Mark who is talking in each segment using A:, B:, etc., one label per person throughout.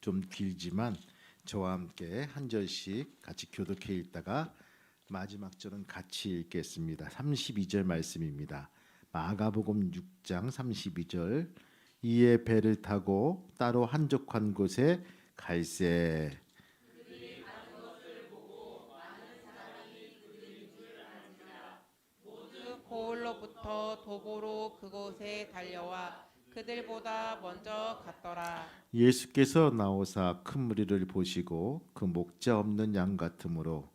A: 좀 길지만 저와 함께 한 절씩 같이 교독해 읽다가 마지막 절은 같이 읽겠습니다. 32절 말씀입니다. 마가복음 6장 32절. 이에 배를 타고 따로 한적한 곳에 갈새.
B: 그 고을로부터 도보로 그곳에 달려와 그들보다 먼저 갔더라.
A: 예수께서 나오사 큰 무리를 보시고 그 목자 없는 양 같으므로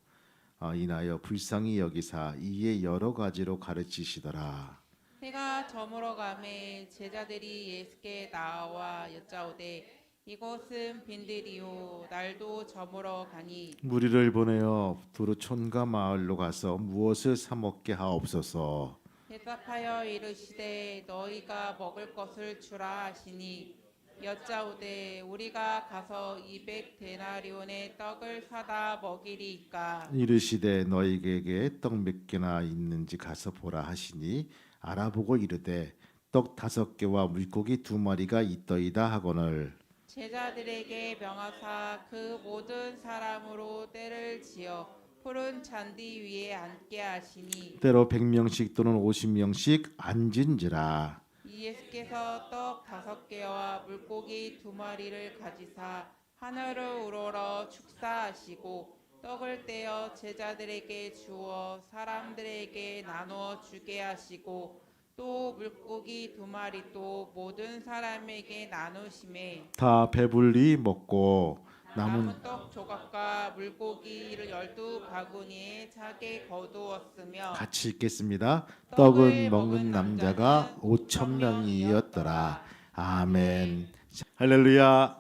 A: 인하여 불쌍히 여기사 이에 여러 가지로 가르치시더라.
B: 해가 저물어 가매 제자들이 예수께 나와 여짜오되 이곳은 빈들이요 날도 저물어 가니
A: 무리를 보내어 두루 촌과 마을로 가서 무엇을 사 먹게 하옵소서.
B: 대답하여 이르시되 너희가 먹을 것을 주라 하시니 여짜오되 우리가 가서 200데나리온의 떡을 사다 먹이리이까.
A: 이르시되 너희에게 떡 몇 개나 있는지 가서 보라 하시니 알아보고 이르되 떡 5개와 물고기 2마리가 있더이다 하거늘.
B: 제자들에게 명하사 그 모든 사람으로 때를 지어 푸른 잔디 위에 앉게 하시니
A: 때로 100명씩 또는 50명씩 앉은지라.
B: 예수께서 떡 5개와 물고기 2마리를 가지사 하늘을 우러러 축사하시고 떡을 떼어 제자들에게 주어 사람들에게 나누어 주게 하시고 또 물고기 2마리도 모든 사람에게 나누심에
A: 다 배불리 먹고 남은
B: 남은 떡 조각과 물고기를 12바구니에 차게 거두었으며
A: 같이 읽겠습니다. 떡은
B: 떡을
A: 먹는 남자가 5천 명이었더라. 아멘. 할렐루야.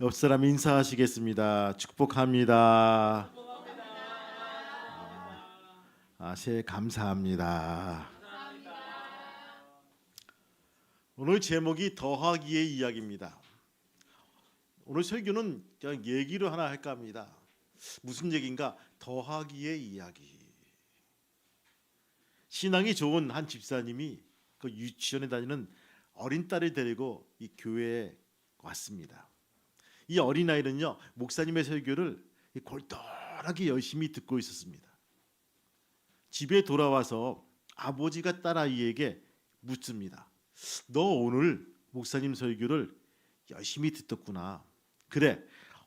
A: 옆 사람 인사하시겠습니다. 축복합니다. 새해 감사합니다. 오늘 제목이 더하기의 이야기입니다. 오늘 설교는 그냥 얘기로 하나 할까 합니다. 무슨 얘기인가? 더하기의 이야기. 신앙이 좋은 한 집사님이 그 유치원에 다니는 어린 딸을 데리고 이 교회에 왔습니다. 이 어린아이는요, 목사님의 설교를 골똘하게 열심히 듣고 있었습니다. 집에 돌아와서 아버지가 딸아이에게 묻습니다. 너 오늘 목사님 설교를 열심히 듣었구나. 그래,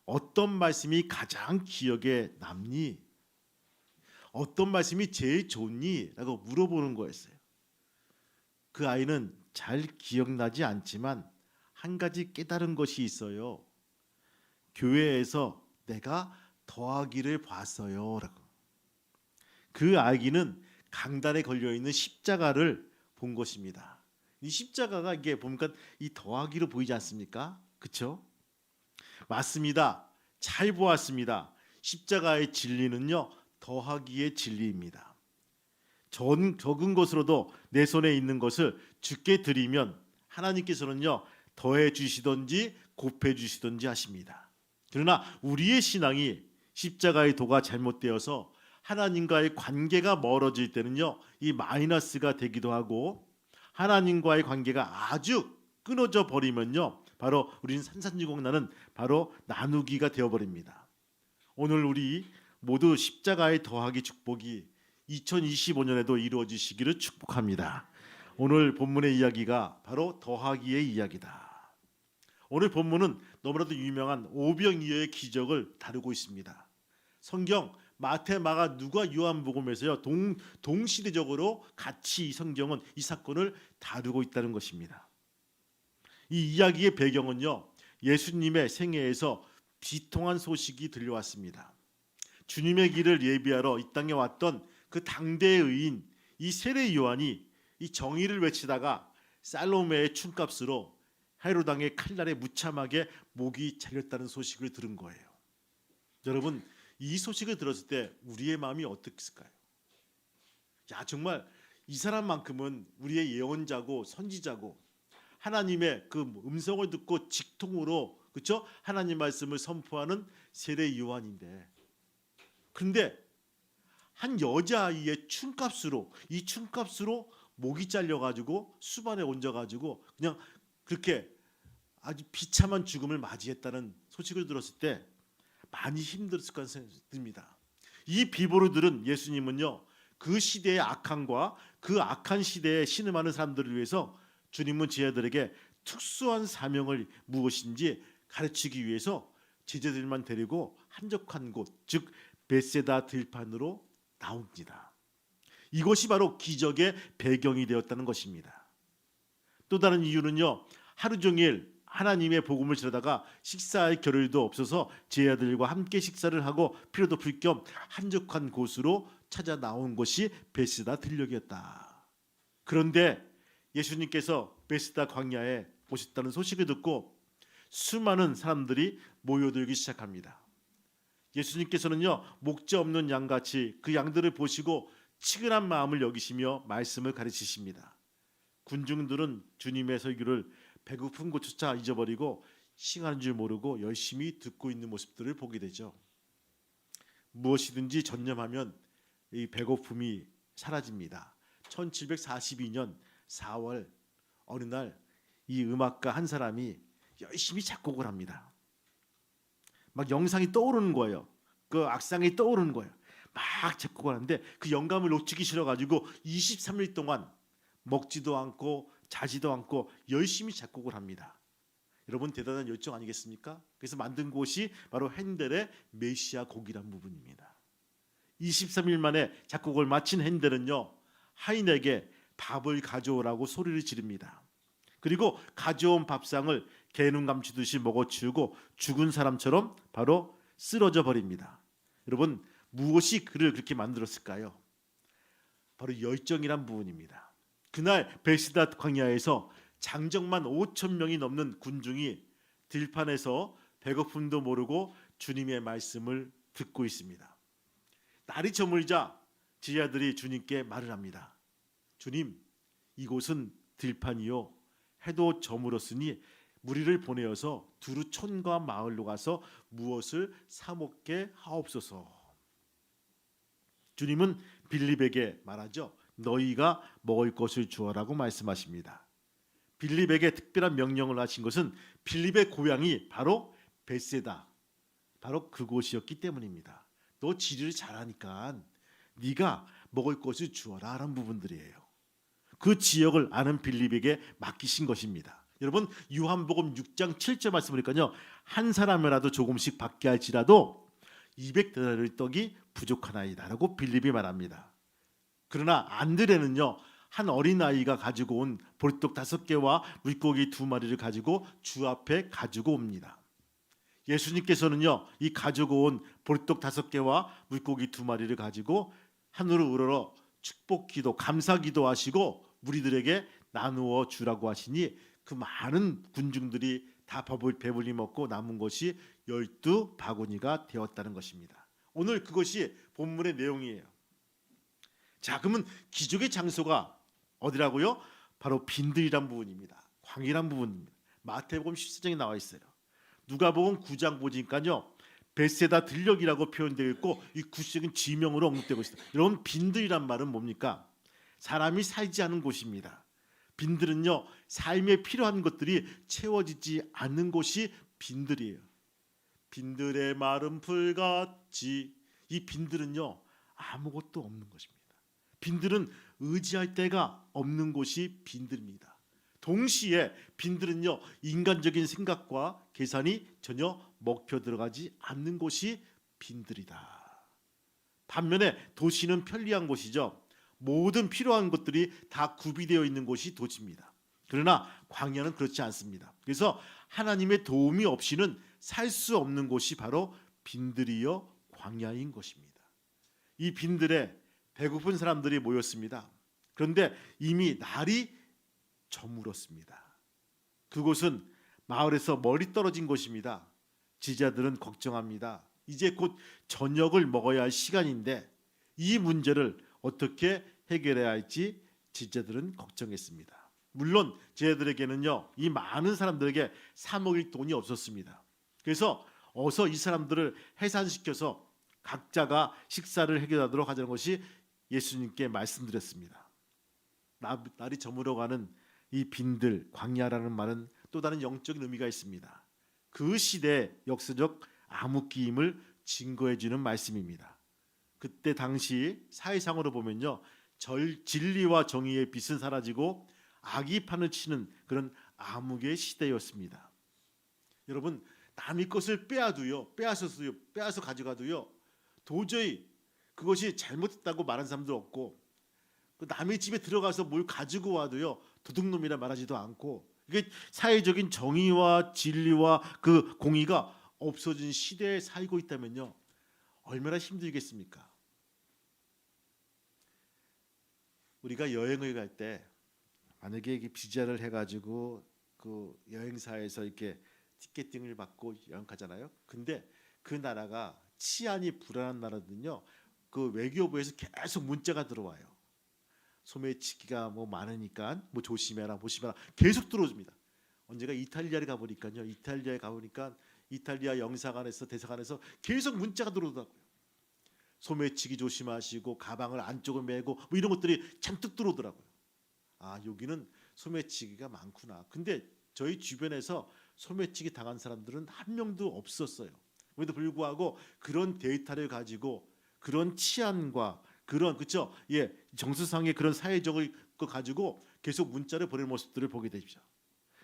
A: 어떤 말씀이 가장 기억에 남니? 어떤 말씀이 제일 좋니? 라고 물어보는 거였어요. 그 아이는 잘 기억나지 않지만 한 가지 깨달은 것이 있어요. 교회에서 내가 더하기를 봤어요. 라고. 그 아기는 강단에 걸려있는 십자가를 본 것입니다. 이 십자가가 이게 보니까 이 더하기로 보이지 않습니까? 그렇죠? 맞습니다. 잘 보았습니다. 십자가의 진리는요, 더하기의 진리입니다. 적은 것으로도 내 손에 있는 것을 주께 드리면 하나님께서는요, 더해 주시든지 곱해 주시든지 하십니다. 그러나 우리의 신앙이 십자가의 도가 잘못되어서 하나님과의 관계가 멀어질 때는요, 이 마이너스가 되기도 하고 하나님과의 관계가 아주 끊어져 버리면요, 바로 우리는 산산주공 나는 바로 나누기가 되어버립니다. 오늘 우리 모두 십자가의 더하기 축복이 2025년에도 이루어지시기를 축복합니다. 오늘 본문의 이야기가 바로 더하기의 이야기다. 오늘 본문은 너무나도 유명한 오병이어의 기적을 다루고 있습니다. 성경 마태, 마가, 누가, 요한복음에서요 동시대적으로 같이 이 성경은 이 사건을 다루고 있다는 것입니다. 이 이야기의 배경은요, 예수님의 생애에서 비통한 소식이 들려왔습니다. 주님의 길을 예비하러 이 땅에 왔던 그 당대의 의인 이 세례 요한이 이 정의를 외치다가 살로메의 춤값으로 헤로당의 칼날에 무참하게 목이 잘렸다는 소식을 들은 거예요. 여러분, 이 소식을 들었을 때 우리의 마음이 어땠을까요? 야, 정말 이 사람만큼은 우리의 예언자고 선지자고 하나님의 그 음성을 듣고 직통으로, 그렇죠? 하나님 말씀을 선포하는 세례 요한인데, 그런데 한 여자아이의 춤값으로, 이 춤값으로 목이 잘려가지고 수반에 얹어가지고 그냥 그렇게 아주 비참한 죽음을 맞이했다는 소식을 들었을 때 많이 힘들었을 거라는 생각이 듭니다. 이 비보를 들은 예수님은요, 그 시대의 악함과 그 악한 시대에 신음하는 사람들을 위해서 주님은 제자들에게 특수한 사명을 무엇인지 가르치기 위해서 제자들만 데리고 한적한 곳, 즉 벳세다 들판으로 나옵니다. 이것이 바로 기적의 배경이 되었다는 것입니다. 또 다른 이유는요, 하루 종일 하나님의 복음을 전하다가 식사할 겨를도 없어서 제자들과 함께 식사를 하고 피로도 풀 겸 한적한 곳으로 찾아 나온 것이 벳세다 들녘이었다. 그런데 예수님께서 벳세다 광야에 오셨다는 소식을 듣고 수많은 사람들이 모여들기 시작합니다. 예수님께서는요, 목자 없는 양같이 그 양들을 보시고 치근한 마음을 여기시며 말씀을 가르치십니다. 군중들은 주님의 설교를 배고픈 곳조차 잊어버리고 시간인 줄 모르고 열심히 듣고 있는 모습들을 보게 되죠. 무엇이든지 전념하면 이 배고픔이 사라집니다. 1742년 4월 어느 날 이 음악가 한 사람이 열심히 작곡을 합니다. 막 영상이 떠오르는 거예요. 그 악상이 떠오르는 거예요. 막 작곡을 하는데 그 영감을 놓치기 싫어가지고 23일 동안 먹지도 않고 자지도 않고 열심히 작곡을 합니다. 여러분 대단한 열정 아니겠습니까? 그래서 만든 곳이 바로 핸델의 메시아 곡이란 부분입니다. 23일 만에 작곡을 마친 핸델은요, 하인에게 밥을 가져오라고 소리를 지릅니다. 그리고 가져온 밥상을 개눈 감추듯이 먹어치우고 죽은 사람처럼 바로 쓰러져 버립니다. 여러분 무엇이 그를 그렇게 만들었을까요? 바로 열정이란 부분입니다. 그날 벳세다 광야에서 장정만 5천 명이 넘는 군중이 들판에서 배고픔도 모르고 주님의 말씀을 듣고 있습니다. 날이 저물자 제자들이 주님께 말을 합니다. 주님, 이곳은 들판이요 해도 저물었으니 무리를 보내어서 두루 촌과 마을로 가서 무엇을 사 먹게 하옵소서. 주님은 빌립에게 말하죠. 너희가 먹을 것을 주어라고 말씀하십니다. 빌립에게 특별한 명령을 하신 것은 빌립의 고향이 바로 벳세다, 바로 그곳이었기 때문입니다. 너 지리를 잘하니까 네가 먹을 것을 주어라 라는 부분들이에요. 그 지역을 아는 빌립에게 맡기신 것입니다. 여러분 요한복음 6장 7절 말씀을 보니까요, 한 사람이라도 조금씩 받게 할지라도 200데나리 떡이 부족하나이다라고 빌립이 말합니다. 그러나 안드레는요, 한 어린아이가 가지고 온 보리떡 5개와 물고기 2마리를 가지고 주 앞에 가지고 옵니다. 예수님께서는요, 이 가지고 온 보리떡 5개와 물고기 2마리를 가지고 하늘을 우러러 축복기도 감사기도 하시고 무리들에게 나누어 주라고 하시니 그 많은 군중들이 다 배불리 먹고 남은 것이 12바구니가 되었다는 것입니다. 오늘 그것이 본문의 내용이에요. 자, 그러면 기적의 장소가 어디라고요? 바로 빈들이란 부분입니다. 광이란 부분입니다. 마태복음 14장에 나와 있어요. 누가복음 9장 보니까요, 벳세다 들녘이라고 표현되어 있고 이 구체적인 지명으로 언급되고 있습니다. 여러분 빈들이란 말은 뭡니까? 사람이 살지 않은 곳입니다. 빈들은요, 삶에 필요한 것들이 채워지지 않는 곳이 빈들이에요. 빈들의 마른 풀같이, 이 빈들은요 아무것도 없는 것입니다. 빈들은 의지할 데가 없는 곳이 빈들입니다. 동시에 빈들은요, 인간적인 생각과 계산이 전혀 먹혀 들어가지 않는 곳이 빈들이다. 반면에 도시는 편리한 곳이죠. 모든 필요한 것들이 다 구비되어 있는 곳이 도시입니다. 그러나 광야는 그렇지 않습니다. 그래서 하나님의 도움이 없이는 살 수 없는 곳이 바로 빈들이요 광야인 것입니다. 이 빈들에 배고픈 사람들이 모였습니다. 그런데 이미 날이 저물었습니다. 그곳은 마을에서 멀리 떨어진 곳입니다. 지자들은 걱정합니다. 이제 곧 저녁을 먹어야 할 시간인데 이 문제를 어떻게 해결해야 할지 지자들은 걱정했습니다. 물론 제자들에게는요, 이 많은 사람들에게 사 먹일 돈이 없었습니다. 그래서 어서 이 사람들을 해산시켜서 각자가 식사를 해결하도록 하자는 것이 예수님께 말씀드렸습니다. 날이 저물어가는 이 빈들, 광야라는 말은 또 또 다른 영적인 의미가 있습니다. 그 시대의 역사적 암흑기임을 증거해주는 말씀입니다. 그때 당시 사회상으로 보면요, 진리와 정의의 빛은 사라지고 악이 판을 치는 그런 암흑의 시대였습니다. 여러분, 남의 것을 빼앗어 가져가도요, 도저히 그것이 잘못했다고 말하는 사람도 없고, 그 남의 집에 들어가서 뭘 가지고 와도요, 도둑놈이라 말하지도 않고, 이게 사회적인 정의와 진리와 그 공의가 없어진 시대에 살고 있다면요, 얼마나 힘들겠습니까? 우리가 여행을 갈 때 만약에 이게 비자를 해가지고 그 여행사에서 이렇게 티켓팅을 받고 여행 가잖아요. 근데 그 나라가 치안이 불안한 나라든요, 그 외교부에서 계속 문자가 들어와요. 소매치기가 뭐 많으니까 뭐 조심해라 계속 들어옵니다. 언제가 이탈리아에 가보니까요, 이탈리아 영사관에서 대사관에서 계속 문자가 들어오더라고요. 소매치기 조심하시고 가방을 안쪽을 메고 뭐 이런 것들이 잔뜩 들어오더라고요. 아, 여기는 소매치기가 많구나. 근데 저희 주변에서 소매치기 당한 사람들은 한 명도 없었어요. 그래도 불구하고 그런 데이터를 가지고 그런 치안과 그런, 그렇죠? 예, 정서상의 그런 사회적을 거 가지고 계속 문자를 보내는 모습들을 보게 되죠.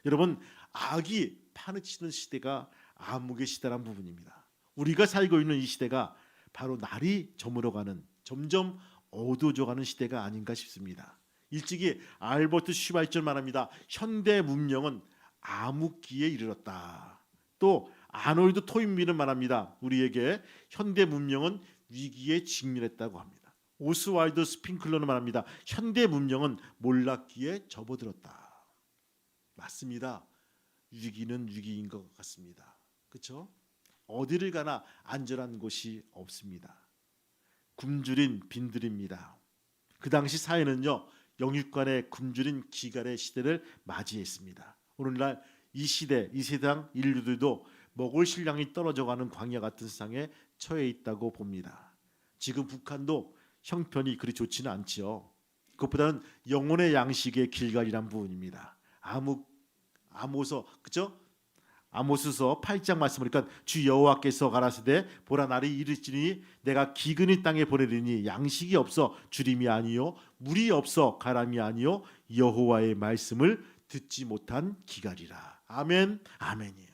A: 여러분, 악이 파헤치는 시대가 암흑의 시대란 부분입니다. 우리가 살고 있는 이 시대가 바로 날이 저물어가는, 점점 어두워져가는 시대가 아닌가 싶습니다. 일찍이 알버트 슈바이처는 말합니다. 현대 문명은 암흑기에 이르렀다. 또 아놀드 토인비는 말합니다. 우리에게 현대 문명은 위기에 직면했다고 합니다. 오스왈드 스핑클러는 말합니다. 현대 문명은 몰락기에 접어들었다. 맞습니다. 위기는 위기인 것 같습니다. 그렇죠? 어디를 가나 안전한 곳이 없습니다. 굶주린 빈들입니다. 그 당시 사회는요, 영육간의 굶주린 기갈의 시대를 맞이했습니다. 오늘날 이 시대, 이 세상 인류들도 먹을 식량이 떨어져가는 광야 같은 세상에 처해 있다고 봅니다. 지금 북한도 형편이 그리 좋지는 않지요. 그것보다는 영혼의 양식의 길갈이란 부분입니다. 아모서, 그죠? 아모스서 8장 말씀을 보니까 주 여호와께서 가라사대 보라 날이 이르시니 내가 기근이 땅에 보내리니 양식이 없어 주림이 아니요 물이 없어 가람이 아니요 여호와의 말씀을 듣지 못한 기갈이라. 아멘, 아멘이에요.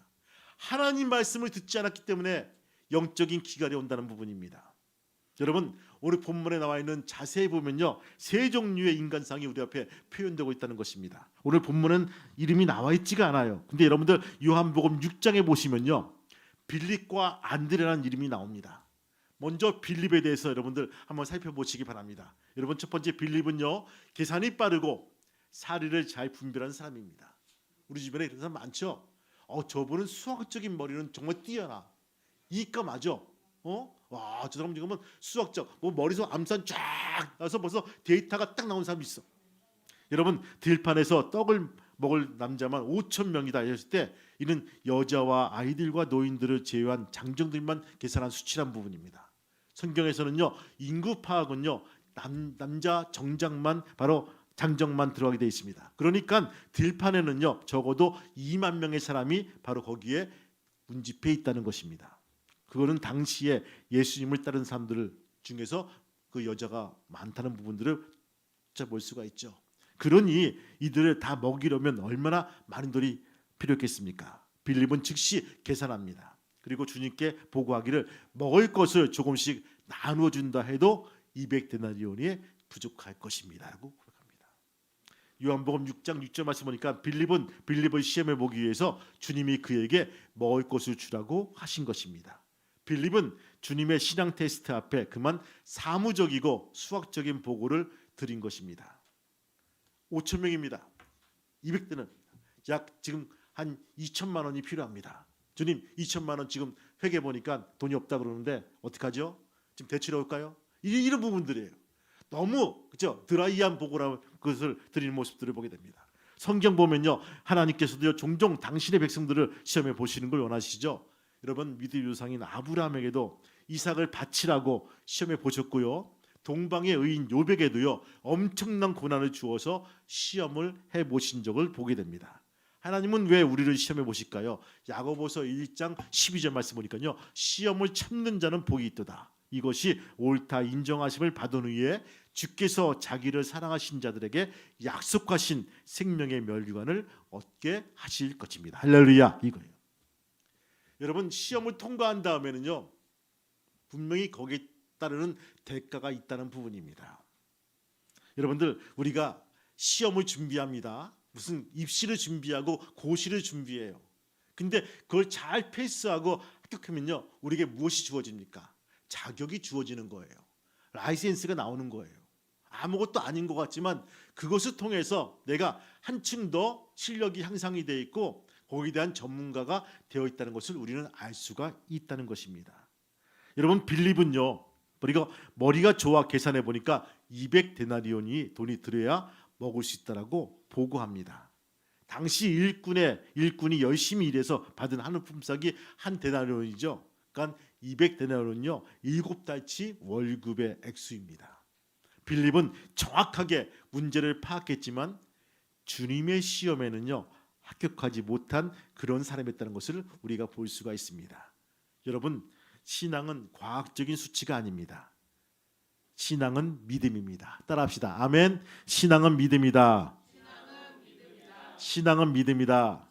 A: 하나님 말씀을 듣지 않았기 때문에 영적인 기갈이 온다는 부분입니다. 여러분, 오늘 본문에 나와 있는 자세히 보면요, 세 종류의 인간상이 우리 앞에 표현되고 있다는 것입니다. 오늘 본문은 이름이 나와 있지가 않아요. 근데 여러분들 요한복음 6장에 보시면요, 빌립과 안드레라는 이름이 나옵니다. 먼저 빌립에 대해서 여러분들 한번 살펴보시기 바랍니다. 여러분, 첫 번째 빌립은요, 계산이 빠르고 사리를 잘 분별하는 사람입니다. 우리 주변에 이런 사람 많죠. 저분은 수학적인 머리는 정말 뛰어나. 이과 맞아. 와, 저 사람 지금은 수학적, 뭐 머리에서 암산 쫙 나서 벌써 데이터가 딱 나온 사람이 있어. 여러분, 들판에서 떡을 먹을 남자만 5,000명이다 했을 때 이는 여자와 아이들과 노인들을 제외한 장정들만 계산한 수치란 부분입니다. 성경에서는요, 인구 파악은요, 남자 정장만, 바로 장정만 들어가게 되어 있습니다. 그러니까 들판에는요, 적어도 2만 명의 사람이 바로 거기에 운집해 있다는 것입니다. 그거는 당시에 예수님을 따른 사람들 중에서 그 여자가 많다는 부분들을 볼 수가 있죠. 그러니 이들을 다 먹이려면 얼마나 많은 돈이 필요했겠습니까? 빌립은 즉시 계산합니다. 그리고 주님께 보고하기를 먹을 것을 조금씩 나누어 준다 해도 200데나리온이 부족할 것입니다 라고 고백합니다. 요한복음 6장 6절 말씀 보니까 빌립은 빌립을 시험해 보기 위해서 주님이 그에게 먹을 것을 주라고 하신 것입니다. 빌립은 주님의 신앙 테스트 앞에 그만 사무적이고 수학적인 보고를 드린 것입니다. 5,000명입니다. 200대는 약 지금 한 2천만 원이 필요합니다. 주님, 2천만 원 지금 회계 보니까 돈이 없다 그러는데 어떡하죠? 지금 대출해 올까요? 이런 부분들이에요. 너무, 그죠? 드라이한 보고라는 것을 드리는 모습들을 보게 됩니다. 성경 보면요, 하나님께서도 종종 당신의 백성들을 시험해 보시는 걸 원하시죠. 여러분, 믿음의 조상인 아브라함에게도 이삭을 바치라고 시험해 보셨고요, 동방의 의인 요백에도요 엄청난 고난을 주어서 시험을 해 보신 적을 보게 됩니다. 하나님은 왜 우리를 시험해 보실까요? 야고보서 1장 12절 말씀 보니까요. 시험을 참는 자는 복이 있도다. 이것이 옳다 인정하심을 받은 후에 주께서 자기를 사랑하신 자들에게 약속하신 생명의 멸류관을 얻게 하실 것입니다. 할렐루야 이거예요. 여러분 시험을 통과한 다음에는요. 분명히 거기에 따르는 대가가 있다는 부분입니다. 여러분들 우리가 시험을 준비합니다. 무슨 입시를 준비하고 고시를 준비해요. 근데 그걸 잘 패스하고 합격하면요. 우리에게 무엇이 주어집니까? 자격이 주어지는 거예요. 라이센스가 나오는 거예요. 아무것도 아닌 것 같지만 그것을 통해서 내가 한층 더 실력이 향상이 되어 있고 거기에 대한 전문가가 되어 있다는 것을 우리는 알 수가 있다는 것입니다. 여러분 빌립은요. 머리가 좋아 계산해 보니까 200데나리온이 돈이 들어야 먹을 수 있다라고 보고합니다. 당시 일꾼이 열심히 일해서 받은 하늘 품삯이 한 데나리온이죠. 그러니까 200데나리온은요 7달치 월급의 액수입니다. 빌립은 정확하게 문제를 파악했지만 주님의 시험에는요 합격하지 못한 그런 사람이었다는 것을 우리가 볼 수가 있습니다. 여러분 신앙은 과학적인 수치가 아닙니다. 신앙은 믿음입니다. 따라합시다. 아멘. 신앙은 믿음이다. 신앙은 믿음이다.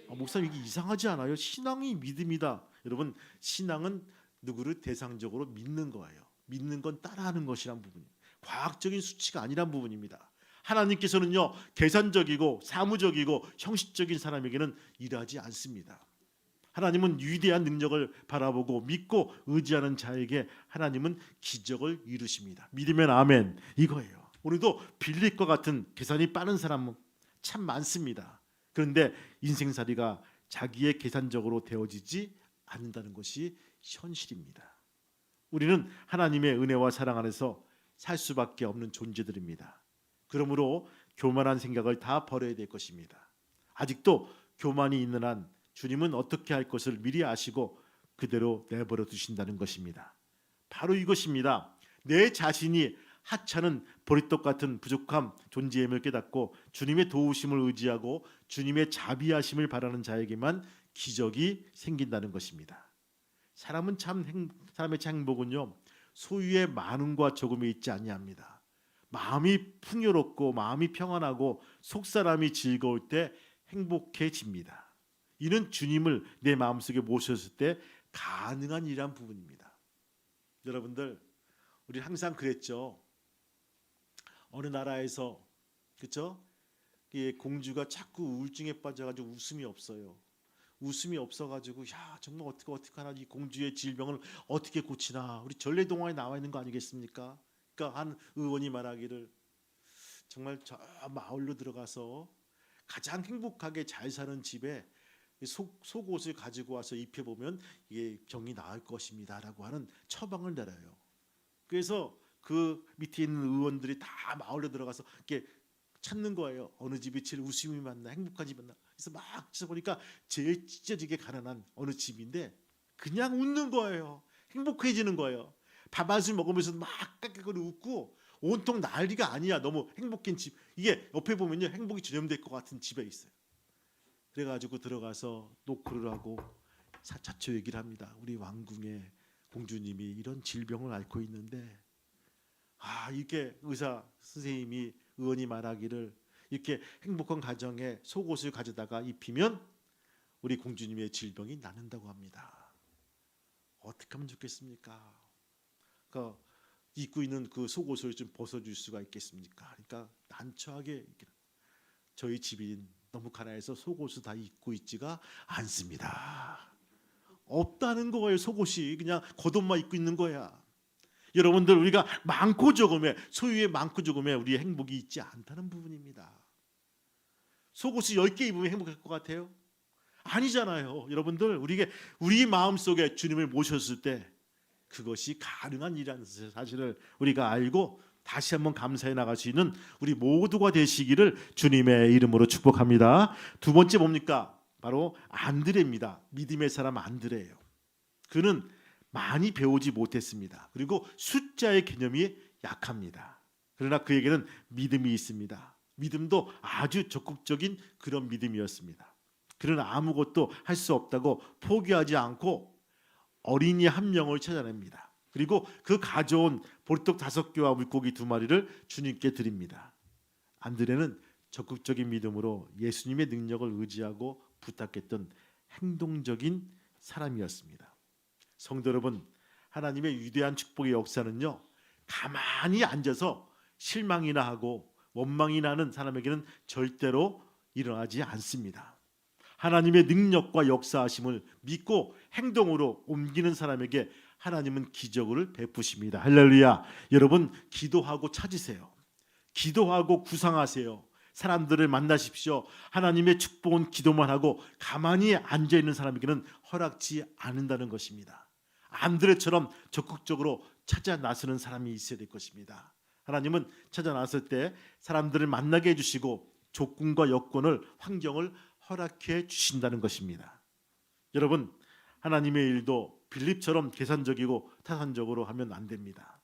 A: 목사님 이게 이상하지 않아요? 신앙이 믿음이다. 여러분 신앙은 누구를 대상적으로 믿는 거예요. 믿는 건 따라하는 것이란 부분이에요. 과학적인 수치가 아니란 부분입니다. 하나님께서는요 계산적이고 사무적이고 형식적인 사람에게는 일하지 않습니다. 하나님은 위대한 능력을 바라보고 믿고 의지하는 자에게 하나님은 기적을 이루십니다. 믿으면 아멘 이거예요. 오늘도 빌립과 같은 계산이 빠른 사람은 참 많습니다. 그런데 인생살이가 자기의 계산적으로 되어지지 않는다는 것이 현실입니다. 우리는 하나님의 은혜와 사랑 안에서 살 수밖에 없는 존재들입니다. 그러므로 교만한 생각을 다 버려야 될 것입니다. 아직도 교만이 있는 한 주님은 어떻게 할 것을 미리 아시고 그대로 내버려 두신다는 것입니다. 바로 이것입니다. 내 자신이 하찮은 보리떡 같은 부족함 존재임을 깨닫고 주님의 도우심을 의지하고 주님의 자비하심을 바라는 자에게만 기적이 생긴다는 것입니다. 사람의 참 행복은요 소유의 많음과 적음에 있지 아니합니다. 마음이 풍요롭고 마음이 평안하고 속사람이 즐거울 때 행복해집니다. 이는 주님을 내 마음속에 모셨을 때 가능한 일이란 부분입니다. 여러분들 우리 항상 그랬죠. 어느 나라에서 그렇죠? 공주가 자꾸 우울증에 빠져가지고 웃음이 없어요. 웃음이 없어가지고 야 정말 어떻게 하나 이 공주의 질병을 어떻게 고치나 우리 전래동화에 나와 있는 거 아니겠습니까? 그러니까 한 의원이 말하기를 정말 저 마을로 들어가서 가장 행복하게 잘 사는 집에 속옷을 가지고 와서 입혀보면 이게 병이 나을 것입니다라고 하는 처방을 내려요. 그래서 그 밑에 있는 의원들이 다 마을로 들어가서 이렇게 찾는 거예요. 어느 집이 제일 웃음이 많나 행복한 집이 많나. 그래서 막 찾아보니까 제일 찢어지게 가난한 어느 집인데 그냥 웃는 거예요. 행복해지는 거예요. 밥 한 술 먹으면서 막 깍깍거리 웃고 온통 난리가 아니야. 너무 행복한 집. 이게 옆에 보면요 행복이 전염될 것 같은 집에 있어요. 그래가지고 들어가서 노크를 하고 자초 얘기를 합니다. 우리 왕궁의 공주님이 이런 질병을 앓고 있는데 이렇게 의사 선생님이 의원이 말하기를 이렇게 행복한 가정에 속옷을 가져다가 입히면 우리 공주님의 질병이 낫는다고 합니다. 어떻게 하면 좋겠습니까? 그러니까 입고 있는 그 속옷을 좀 벗어줄 수가 있겠습니까? 그러니까 난처하게 저희 집이 너무 가난해서 속옷을 다 입고 있지가 않습니다. 없다는 거예요. 속옷이 그냥 겉옷만 입고 있는 거야. 여러분들 우리가 많고 적음에 소유의 많고 적음에 우리의 행복이 있지 않다는 부분입니다. 속옷을 10개 입으면 행복할 것 같아요? 아니잖아요. 여러분들 우리 마음속에 주님을 모셨을 때 그것이 가능한 일이라는 사실을 우리가 알고 다시 한번 감사해 나갈 수 있는 우리 모두가 되시기를 주님의 이름으로 축복합니다. 두 번째 뭡니까? 바로 안드레입니다. 믿음의 사람 안드레예요. 그는 많이 배우지 못했습니다. 그리고 숫자의 개념이 약합니다. 그러나 그에게는 믿음이 있습니다. 믿음도 아주 적극적인 그런 믿음이었습니다. 그는 아무것도 할 수 없다고 포기하지 않고 어린이 한 명을 찾아냅니다. 그리고 그 가져온 보리떡 5개와 물고기 2마리를 주님께 드립니다. 안드레는 적극적인 믿음으로 예수님의 능력을 의지하고 부탁했던 행동적인 사람이었습니다. 성도 여러분, 하나님의 위대한 축복의 역사는요, 가만히 앉아서 실망이나 하고 원망이 나는 사람에게는 절대로 일어나지 않습니다. 하나님의 능력과 역사하심을 믿고 행동으로 옮기는 사람에게 하나님은 기적을 베푸십니다. 할렐루야. 여러분, 기도하고 찾으세요. 기도하고 구상하세요. 사람들을 만나십시오. 하나님의 축복은 기도만 하고 가만히 앉아있는 사람에게는 허락지 않는다는 것입니다. 안드레처럼 적극적으로 찾아 나서는 사람이 있어야 될 것입니다. 하나님은 찾아 나설 때 사람들을 만나게 해주시고 조건과 여건을, 환경을 허락해 주신다는 것입니다. 여러분, 하나님의 일도 빌립처럼 계산적이고 타산적으로 하면 안 됩니다.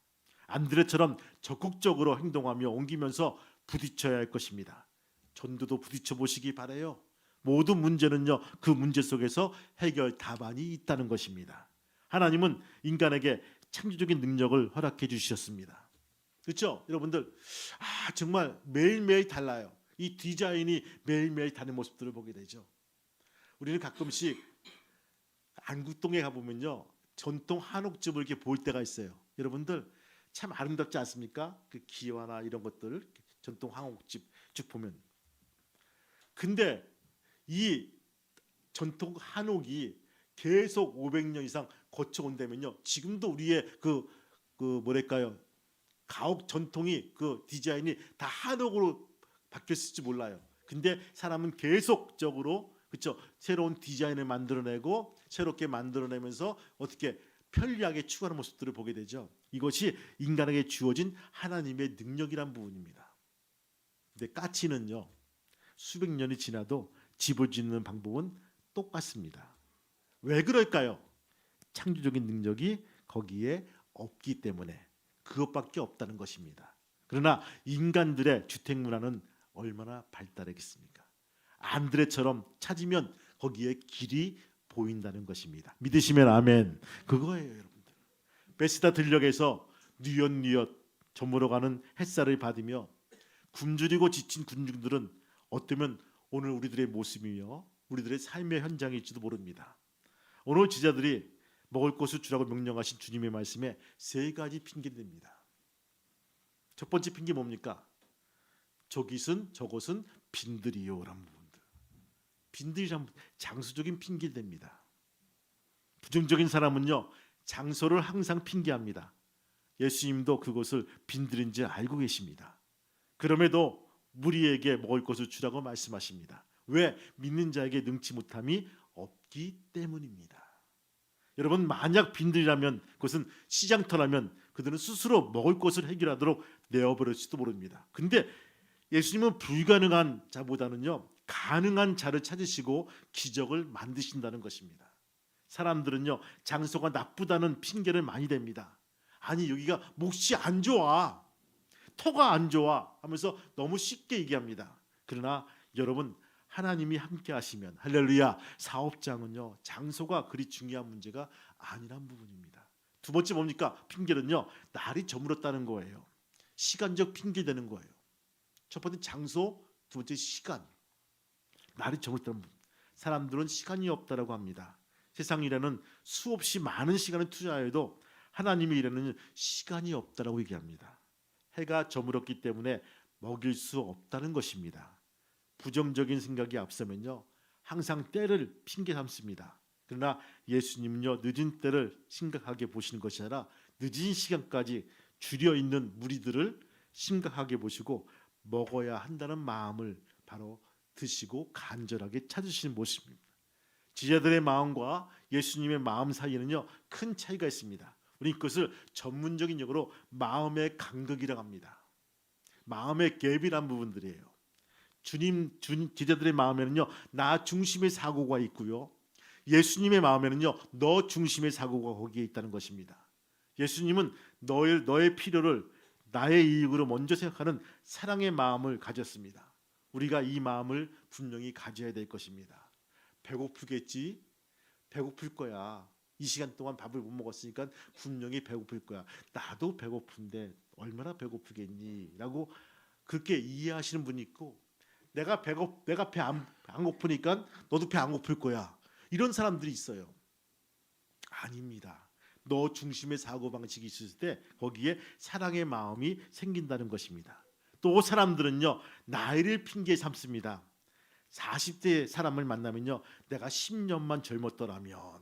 A: 안드레처럼 적극적으로 행동하며 옮기면서 부딪혀야 할 것입니다. 전도도 부딪혀 보시기 바라요. 모든 문제는요, 그 문제 속에서 해결 답안이 있다는 것입니다. 하나님은 인간에게 창조적인 능력을 허락해 주셨습니다. 그렇죠? 여러분들, 정말 매일매일 달라요. 이 디자인이 매일매일 다른 모습들을 보게 되죠. 우리는 가끔씩 안국동에 가보면요, 전통 한옥집을 이렇게 볼 때가 있어요. 여러분들 참 아름답지 않습니까? 그 기와나 이런 것들, 전통 한옥집 쭉 보면. 근데 이 전통 한옥이 계속 500년 이상 거쳐온다면요, 지금도 우리의 그 뭐랄까요, 가옥 전통이, 그 디자인이 다 한옥으로 바뀌었을지 몰라요. 근데 사람은 계속적으로, 그렇죠, 새로운 디자인을 만들어내고 새롭게 만들어내면서 어떻게 편리하게 추구하는 모습들을 보게 되죠. 이것이 인간에게 주어진 하나님의 능력이란 부분입니다. 근데 까치는요, 수백 년이 지나도 집을 짓는 방법은 똑같습니다. 왜 그럴까요? 창조적인 능력이 거기에 없기 때문에, 그것밖에 없다는 것입니다. 그러나 인간들의 주택 문화는 얼마나 발달했겠습니까? 안드레처럼 찾으면 거기에 길이 보인다는 것입니다. 믿으시면 아멘. 그거예요, 여러분들. 베스다 들녘에서 뉘엿뉘엿 저물어가는 햇살을 받으며 굶주리고 지친 군중들은 어쩌면 오늘 우리들의 모습이며 우리들의 삶의 현장일지도 모릅니다. 오늘 제자들이 먹을 것을 주라고 명령하신 주님의 말씀에 3가지 핑계를 댑니다. 첫 번째 핑계 뭡니까? 저곳은 빈들이요라는 부분들. 빈들이란 장소적인 핑계를 댑니다. 부정적인 사람은요, 장소를 항상 핑계합니다. 예수님도 그것을 빈들인지 알고 계십니다. 그럼에도 무리에게 먹을 것을 주라고 말씀하십니다. 왜? 믿는 자에게 능치 못함이 없기 때문입니다. 여러분, 만약 빈들이라면, 그것은 시장터라면 그들은 스스로 먹을 것을 해결하도록 내어버릴지도 모릅니다. 근데 예수님은 불가능한 자보다는요, 가능한 자를 찾으시고 기적을 만드신다는 것입니다. 사람들은요, 장소가 나쁘다는 핑계를 많이 댑니다. 아니, 여기가 몫이 안 좋아, 터가 안 좋아 하면서 너무 쉽게 얘기합니다. 그러나 여러분, 하나님이 함께 하시면, 할렐루야, 사업장은요, 장소가 그리 중요한 문제가 아니란 부분입니다. 두 번째 뭡니까? 핑계는요, 날이 저물었다는 거예요. 시간적 핑계 되는 거예요. 첫 번째 장소, 두 번째 시간. 날이 저물었다는 부분. 사람들은 시간이 없다라고 합니다. 세상 일에는 수없이 많은 시간을 투자해도 하나님의 일에는 시간이 없다라고 얘기합니다. 해가 저물었기 때문에 먹일 수 없다는 것입니다. 부정적인 생각이 앞서면요, 항상 때를 핑계 삼습니다. 그러나 예수님은요, 늦은 때를 심각하게 보시는 것이 아니라 늦은 시간까지 줄여 있는 무리들을 심각하게 보시고 먹어야 한다는 마음을 바로 드시고 간절하게 찾으시는 모습입니다. 제자들의 마음과 예수님의 마음 사이에는요, 큰 차이가 있습니다. 우리 그것을 전문적인 용어로 마음의 간극이라고 합니다. 마음의 갭이란 부분들이에요. 제자들의 마음에는요, 나 중심의 사고가 있고요, 예수님의 마음에는요, 너 중심의 사고가 거기에 있다는 것입니다. 예수님은 너의 필요를 나의 이익으로 먼저 생각하는 사랑의 마음을 가졌습니다. 우리가 이 마음을 분명히 가져야 될 것입니다. 배고프겠지? 배고플 거야. 이 시간 동안 밥을 못 먹었으니까 분명히 배고플 거야. 나도 배고픈데 얼마나 배고프겠니? 라고 그렇게 이해하시는 분이 있고, 내가 배 안 고프니까 너도 배 안 고플 거야. 이런 사람들이 있어요. 아닙니다. 너 중심의 사고방식이 있을 때 거기에 사랑의 마음이 생긴다는 것입니다. 또 사람들은요, 나이를 핑계 삼습니다. 40대 사람을 만나면요, 내가 10년만 젊었더라면,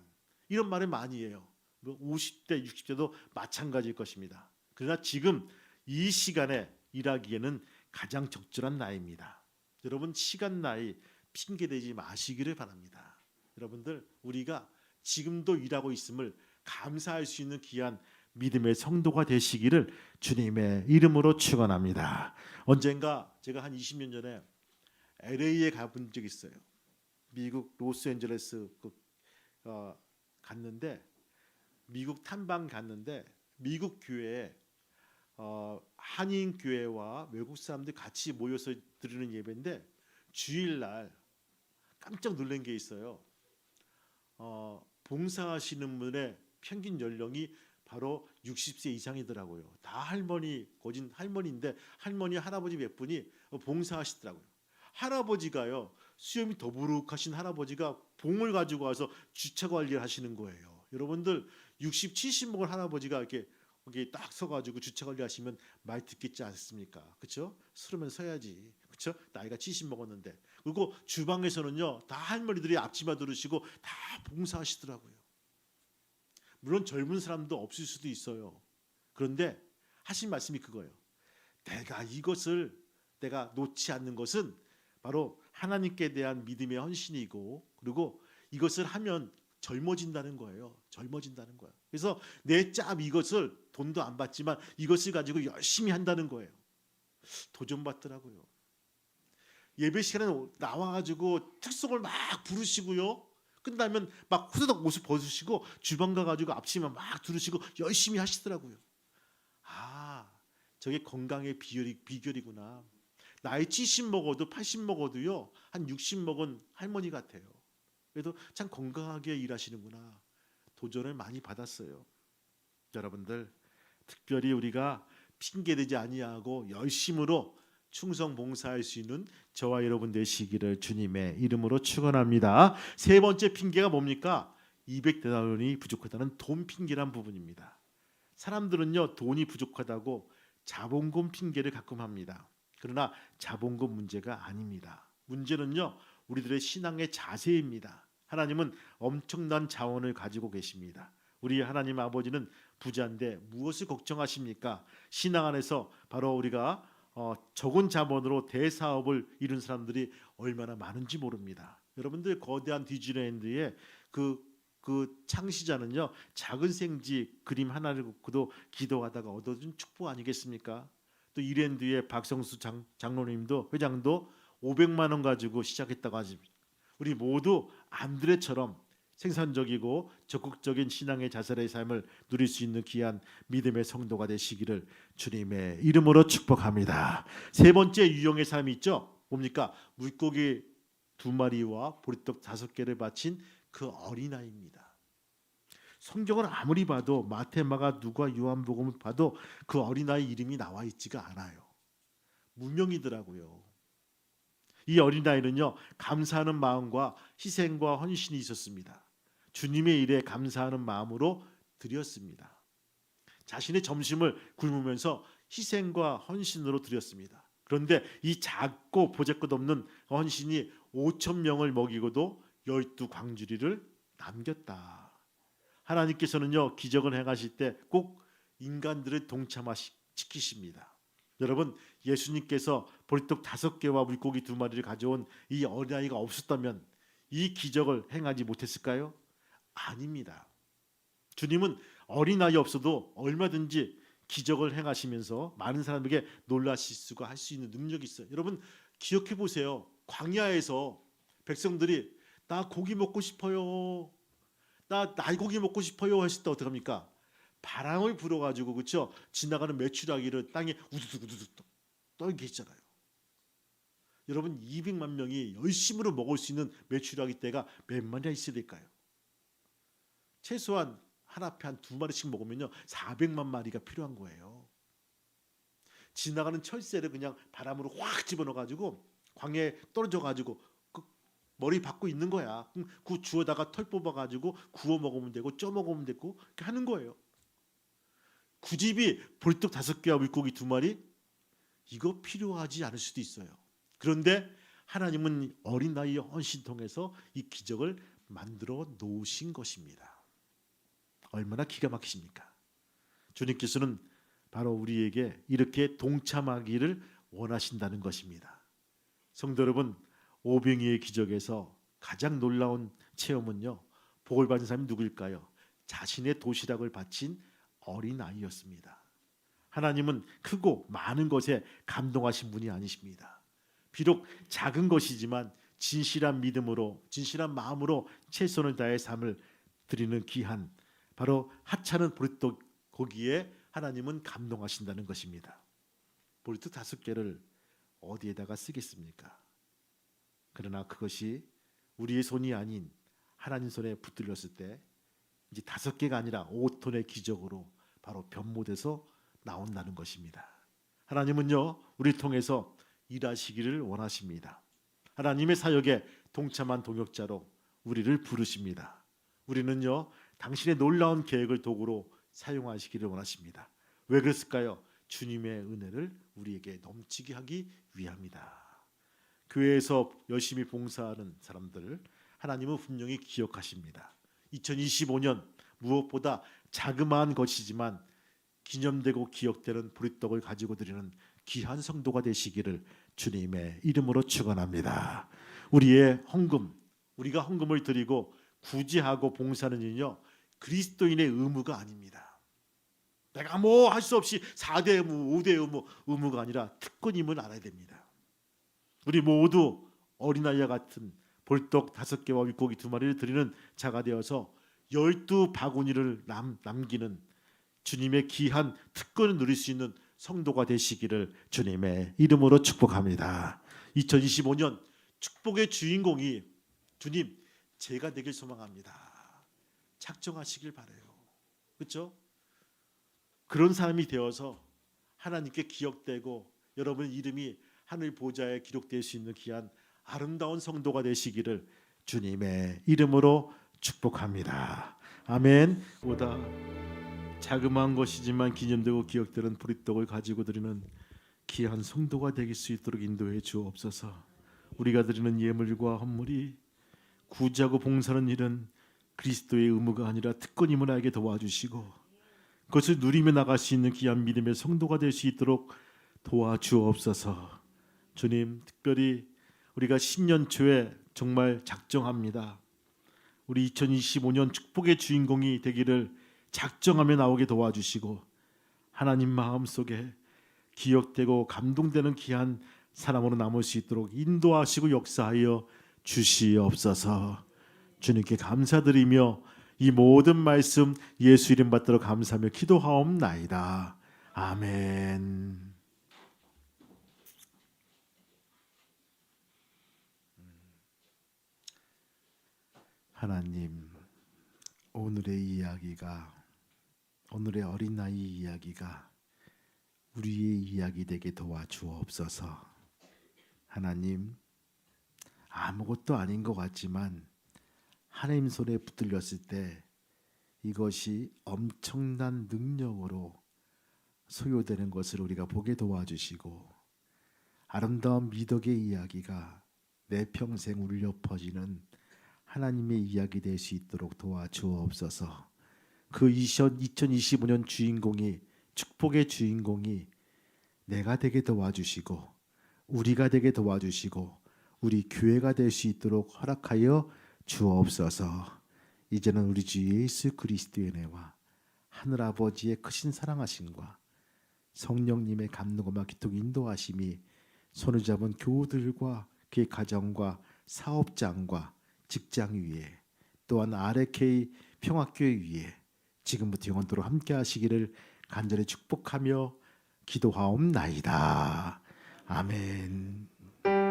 A: 이런 말을 많이 해요. 50대, 60대도 마찬가지일 것입니다. 그러나 지금 이 시간에 일하기에는 가장 적절한 나이입니다. 여러분, 시간 나이 핑계대지 마시기를 바랍니다. 여러분들, 우리가 지금도 일하고 있음을 감사할 수 있는 귀한 믿음의 성도가 되시기를 주님의 이름으로 축원합니다. 언젠가 제가 한 20년 전에 LA에 가본 적이 있어요. 미국 로스앤젤레스 갔는데, 미국 탐방 갔는데, 미국 교회에 한인 교회와 외국 사람들 같이 모여서 드리는 예배인데, 주일날 깜짝 놀란 게 있어요. 봉사하시는 분의 평균 연령이 바로 60세 이상이더라고요. 다 할머니, 거진 할머니인데 할머니, 할아버지 몇 분이 봉사하시더라고요. 할아버지가요, 수염이 더부룩하신 할아버지가 봉을 가지고 와서 주차 관리를 하시는 거예요. 여러분들 60, 70 먹은 할아버지가 이렇게 거기 딱 서가지고 주차 관리하시면 말 듣겠지 않습니까? 그렇죠? 서면 서야지. 그렇죠? 나이가 70 먹었는데. 그리고 주방에서는요, 다 할머니들이 앞치마 두르시고 다 봉사하시더라고요. 물론 젊은 사람도 없을 수도 있어요. 그런데 하신 말씀이 그거예요. 내가 놓지 않는 것은 바로 하나님께 대한 믿음의 헌신이고, 그리고 이것을 하면 젊어진다는 거예요. 젊어진다는 거예요. 그래서 내 짭 이것을 돈도 안 받지만 이것을 가지고 열심히 한다는 거예요. 도전받더라고요. 예배 시간에 나와가지고 특송을 막 부르시고요. 끝나면 막 후다닥 옷을 벗으시고 주방 가가지고 앞치마 막 두르시고 열심히 하시더라고요. 아, 저게 건강의 비결이구나. 나이 70 먹어도 80 먹어도요, 한 60 먹은 할머니 같아요. 그래도 참 건강하게 일하시는구나. 도전을 많이 받았어요. 여러분들, 특별히 우리가 핑계대지 아니하고 열심으로 충성 봉사할 수 있는 저와 여러분 되시기를 주님의 이름으로 축원합니다. 세 번째 핑계가 뭡니까? 200데나리온이 부족하다는 돈 핑계란 부분입니다. 사람들은요, 돈이 부족하다고 자본금 핑계를 가끔 합니다. 그러나 자본금 문제가 아닙니다. 문제는요, 우리들의 신앙의 자세입니다. 하나님은 엄청난 자원을 가지고 계십니다. 우리 하나님 아버지는 부자인데 무엇을 걱정하십니까? 신앙 안에서 바로 우리가 적은 자본으로 대사업을 이룬 사람들이 얼마나 많은지 모릅니다. 여러분들, 거대한 디즈니랜드의 그 창시자는요, 작은 생지 그림 하나를 놓고도 기도하다가 얻어준 축복 아니겠습니까? 또 이랜드의 박성수 장로님도, 회장도 500만 원 가지고 시작했다고 하십니다. 우리 모두 안드레처럼 생산적이고 적극적인 신앙의 자살의 삶을 누릴 수 있는 귀한 믿음의 성도가 되시기를 주님의 이름으로 축복합니다. 세 번째 유형의 삶이 있죠. 뭡니까? 물고기 2마리와 보리떡 5개를 바친 그 어린아이입니다. 성경을 아무리 봐도 마태, 마가, 누가, 요한복음을 봐도 그 어린아이 이름이 나와 있지가 않아요. 무명이더라고요. 이 어린아이는요, 감사하는 마음과 희생과 헌신이 있었습니다. 주님의 일에 감사하는 마음으로 드렸습니다. 자신의 점심을 굶으면서 희생과 헌신으로 드렸습니다. 그런데 이 작고 보잘것없는 헌신이 5,000명을 먹이고도 12광주리를 남겼다. 하나님께서는요, 기적을 행하실 때 꼭 인간들을 동참시키십니다. 여러분, 예수님께서 보리떡 5개와 물고기 2마리를 가져온 이 어린아이가 없었다면 이 기적을 행하지 못했을까요? 아닙니다. 주님은 어린아이 없어도 얼마든지 기적을 행하시면서 많은 사람에게 놀라실 수가 할 수 있는 능력이 있어요. 여러분, 기억해 보세요. 광야에서 백성들이 나 고기 먹고 싶어요, 나 날고기 먹고 싶어요 했을 때 어떡합니까? 바람을 불어가지고 그렇죠? 지나가는 메추라기를 땅에 우두둑 우두둑 떨게 했잖아요. 여러분 200만 명이 열심으로 먹을 수 있는 메추라기 떼가 몇 마리나 있어야 될까요? 최소한 한 앞에 한 2마리씩 먹으면요 400만 마리가 필요한 거예요. 지나가는 철새를 그냥 바람으로 확 집어넣어가지고 광야에 떨어져가지고 그 머리 박고 있는 거야. 그럼 그 주워다가 털 뽑아가지고 구워 먹으면 되고 쪄 먹으면 되고 그렇게 하는 거예요. 그 집이 벌떡 5개와 물고기 2마리 이거 필요하지 않을 수도 있어요. 그런데 하나님은 어린 나이의 헌신 통해서 이 기적을 만들어 놓으신 것입니다. 얼마나 기가 막히십니까? 주님께서는 바로 우리에게 이렇게 동참하기를 원하신다는 것입니다. 성도 여러분, 오병이의 기적에서 가장 놀라운 체험은요, 복을 받은 사람이 누구일까요? 자신의 도시락을 바친 어린아이였습니다. 하나님은 크고 많은 것에 감동하신 분이 아니십니다. 비록 작은 것이지만 진실한 믿음으로, 진실한 마음으로 최선을 다해 삶을 드리는 귀한 바로 하찮은 보리떡 거기에 하나님은 감동하신다는 것입니다. 보리떡 5개를 어디에다가 쓰겠습니까? 그러나 그것이 우리의 손이 아닌 하나님 손에 붙들렸을 때 이제 5개가 아니라 5톤의 기적으로 바로 변모돼서 나온다는 것입니다. 하나님은요 우리를 통해서 일하시기를 원하십니다. 하나님의 사역에 동참한 동역자로 우리를 부르십니다. 우리는요 당신의 놀라운 계획을 도구로 사용하시기를 원하십니다. 왜 그랬을까요? 주님의 은혜를 우리에게 넘치게 하기 위함이다. 교회에서 열심히 봉사하는 사람들 하나님은 분명히 기억하십니다. 2025년 무엇보다 자그마한 것이지만 기념되고 기억되는 보리떡을 가지고 드리는 귀한 성도가 되시기를 주님의 이름으로 축원합니다. 우리의 헌금, 우리가 헌금을 드리고 구제하고 봉사하는 일은요 그리스도인의 의무가 아닙니다. 내가 뭐 할 수 없이 4대 의무, 5대 의무가 아니라 특권임을 알아야 됩니다. 우리 모두 어린아이와 같은 볼떡 5개와 물고기 2마리를 드리는 자가 되어서 12바구니를 남기는 주님의 귀한 특권을 누릴 수 있는 성도가 되시기를 주님의 이름으로 축복합니다. 2025년 축복의 주인공이 주님 제가 되길 소망합니다. 작정하시길 바라요. 그렇죠? 그런 사람이 되어서 하나님께 기억되고 여러분 이름이 하늘 보좌에 기록될 수 있는 귀한 아름다운 성도가 되시기를 주님의 이름으로 축복합니다. 아멘. 보다 자그마한 것이지만 기념되고 기억되는 보리떡을 가지고 드리는 귀한 성도가 되길 수 있도록 인도해 주옵소서. 우리가 드리는 예물과 헌물이 구제하고 봉사하는 일은 그리스도의 의무가 아니라 특권임을 알게 도와주시고 그것을 누리며 나갈 수 있는 귀한 믿음의 성도가 될 수 있도록 도와주옵소서. 주님, 특별히 우리가 신년 초에 정말 작정합니다. 우리 2025년 축복의 주인공이 되기를 작정하며 나오게 도와주시고 하나님 마음속에 기억되고 감동되는 귀한 사람으로 남을 수 있도록 인도하시고 역사하여 주시옵소서. 주님께 감사드리며 이 모든 말씀 예수 이름 받들어 감사하며 기도하옵나이다. 아멘. 하나님, 오늘의 이야기가, 오늘의 어린아이 이야기가 우리의 이야기 되게 도와주옵소서. 하나님, 아무것도 아닌 것 같지만 하나님 손에 붙들렸을 때 이것이 엄청난 능력으로 소요되는 것을 우리가 보게 도와주시고 아름다운 미덕의 이야기가 내 평생 울려 퍼지는 하나님의 이야기 될 수 있도록 도와주옵소서. 그 2025년 주인공이, 축복의 주인공이 내가 되게 도와주시고 우리가 되게 도와주시고 우리 교회가 될 수 있도록 허락하여 주옵소서. 이제는 우리 주 예수 그리스도의 은혜와 하늘 아버지의 크신 사랑하심과 성령님의 감동과 기통 인도하심이 손을 잡은 교우들과 그의 가정과 사업장과 직장 위에 또한 RK 평화교회 위에 지금부터 영원토록 함께 하시기를 간절히 축복하며 기도하옵나이다. 아멘.